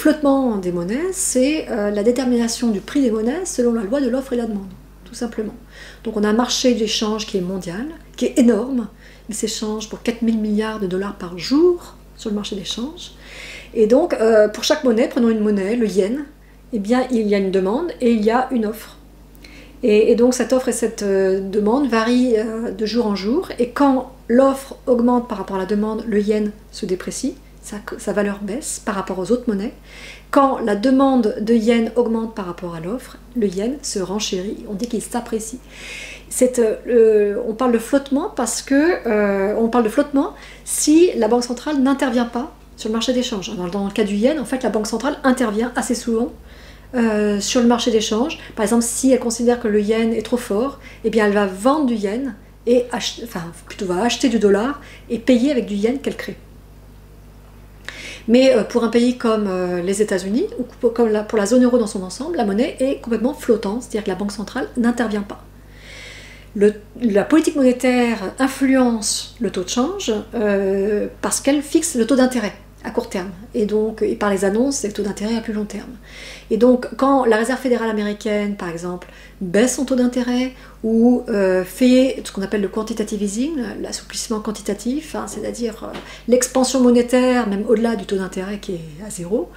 flottement des monnaies, c'est la détermination du prix des monnaies selon la loi de l'offre et la demande, tout simplement. Donc on a un marché d'échange qui est mondial, qui est énorme. Il s'échange pour 4 000 milliards de dollars par jour sur le marché d'échange. Et donc, pour chaque monnaie, prenons une monnaie, le yen, eh bien, il y a une demande et il y a une offre. Et donc, cette offre et cette demande varient de jour en jour. Et quand l'offre augmente par rapport à la demande, le yen se déprécie, sa valeur baisse par rapport aux autres monnaies. Quand la demande de yen augmente par rapport à l'offre, le yen se renchérit, on dit qu'il s'apprécie. On parle de flottement parce que on parle de flottement si la Banque centrale n'intervient pas sur le marché d'échange. Dans le cas du yen, en fait, la Banque centrale intervient assez souvent sur le marché d'échange. Par exemple, si elle considère que le yen est trop fort, eh bien elle va vendre du yen, et va acheter du dollar et payer avec du yen qu'elle crée. Mais pour un pays comme les États-Unis, ou pour la zone euro dans son ensemble, la monnaie est complètement flottante, c'est-à-dire que la Banque centrale n'intervient pas. La politique monétaire influence le taux de change parce qu'elle fixe le taux d'intérêt à court terme, et par les annonces, c'est le taux d'intérêt à plus long terme. Et donc, quand la Réserve fédérale américaine, par exemple, baisse son taux d'intérêt ou fait ce qu'on appelle le quantitative easing, l'assouplissement quantitatif, hein, c'est-à-dire l'expansion monétaire, même au-delà du taux d'intérêt qui est à zéro,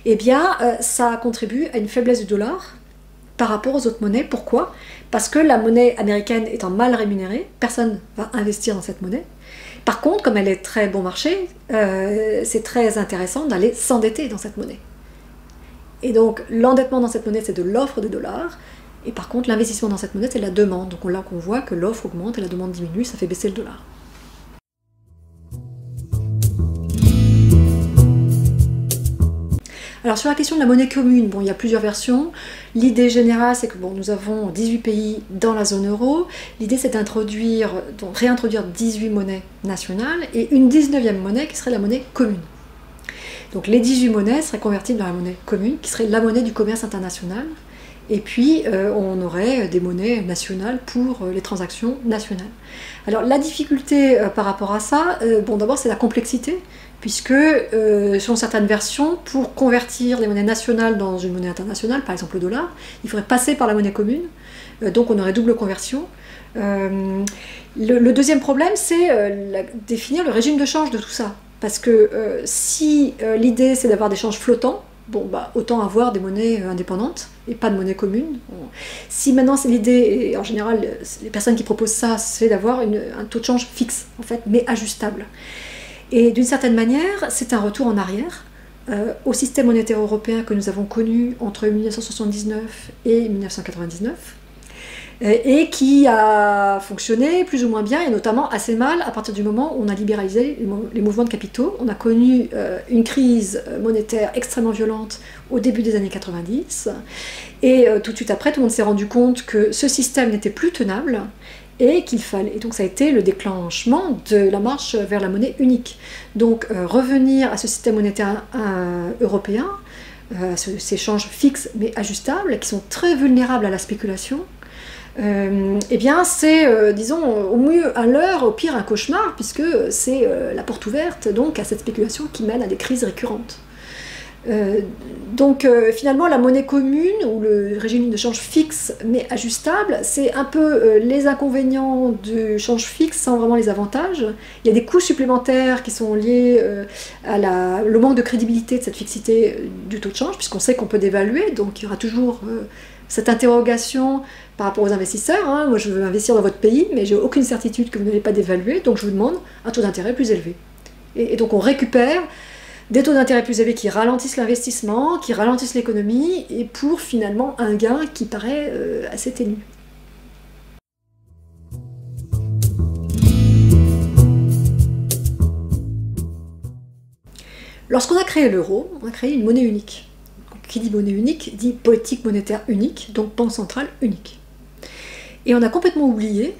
eh bien, ça contribue à une faiblesse du dollar par rapport aux autres monnaies. Pourquoi? Parce que la monnaie américaine étant mal rémunérée, personne ne va investir dans cette monnaie. Par contre, comme elle est très bon marché, c'est très intéressant d'aller s'endetter dans cette monnaie. Et donc, l'endettement dans cette monnaie, c'est de l'offre de dollars, et par contre, l'investissement dans cette monnaie, c'est de la demande. Donc là qu'on voit que l'offre augmente et la demande diminue, ça fait baisser le dollar. Alors sur la question de la monnaie commune, bon, il y a plusieurs versions. L'idée générale, c'est que nous avons 18 pays dans la zone euro. L'idée, c'est réintroduire 18 monnaies nationales et une 19e monnaie qui serait la monnaie commune. Donc les 18 monnaies seraient converties dans la monnaie commune, qui serait la monnaie du commerce international. Et puis, on aurait des monnaies nationales pour les transactions nationales. Alors, la difficulté par rapport à ça, d'abord, c'est la complexité, puisque, selon certaines versions, pour convertir les monnaies nationales dans une monnaie internationale, par exemple le dollar, il faudrait passer par la monnaie commune, donc on aurait double conversion. Le deuxième problème, c'est définir le régime de change de tout ça. Parce que si l'idée, c'est d'avoir des changes flottants, autant avoir des monnaies indépendantes et pas de monnaie commune. Si maintenant c'est l'idée, et en général les personnes qui proposent ça, c'est d'avoir un taux de change fixe, en fait, mais ajustable. Et d'une certaine manière, c'est un retour en arrière au système monétaire européen que nous avons connu entre 1979 et 1999, et qui a fonctionné plus ou moins bien, et notamment assez mal à partir du moment où on a libéralisé les mouvements de capitaux. On a connu une crise monétaire extrêmement violente au début des années 90, et tout de suite après, tout le monde s'est rendu compte que ce système n'était plus tenable, et qu'il fallait. Et donc ça a été le déclenchement de la marche vers la monnaie unique. Donc revenir à ce système monétaire européen, ces changes fixes mais ajustables, qui sont très vulnérables à la spéculation, eh bien c'est, disons, au mieux un leurre, au pire un cauchemar, puisque c'est la porte ouverte donc à cette spéculation qui mène à des crises récurrentes. Finalement, la monnaie commune, ou le régime de change fixe mais ajustable, c'est un peu les inconvénients du change fixe sans vraiment les avantages. Il y a des coûts supplémentaires qui sont liés le manque de crédibilité de cette fixité du taux de change, puisqu'on sait qu'on peut dévaluer, donc il y aura toujours cette interrogation par rapport aux investisseurs. Hein. Moi, je veux investir dans votre pays, mais j'ai aucune certitude que vous n'allez pas dévaluer, donc je vous demande un taux d'intérêt plus élevé. Et donc on récupère des taux d'intérêt plus élevés qui ralentissent l'investissement, qui ralentissent l'économie, et pour finalement un gain qui paraît assez ténu. Lorsqu'on a créé l'euro, on a créé une monnaie unique. Qui dit monnaie unique dit politique monétaire unique, donc banque centrale unique. Et on a complètement oublié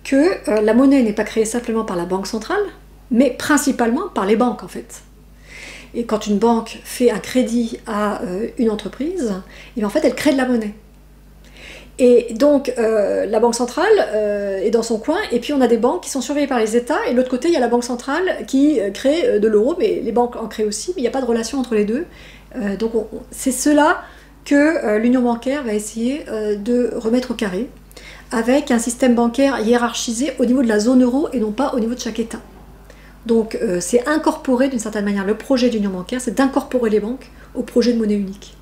que la monnaie n'est pas créée simplement par la banque centrale, mais principalement par les banques en fait. Et quand une banque fait un crédit à une entreprise, et bien en fait elle crée de la monnaie. Et donc la banque centrale est dans son coin, et puis on a des banques qui sont surveillées par les États, et de l'autre côté il y a la banque centrale qui crée de l'euro, mais les banques en créent aussi, mais il n'y a pas de relation entre les deux. Donc c'est cela que l'union bancaire va essayer de remettre au carré, avec un système bancaire hiérarchisé au niveau de la zone euro et non pas au niveau de chaque État. Donc c'est incorporer d'une certaine manière le projet d'union bancaire, c'est d'incorporer les banques au projet de monnaie unique.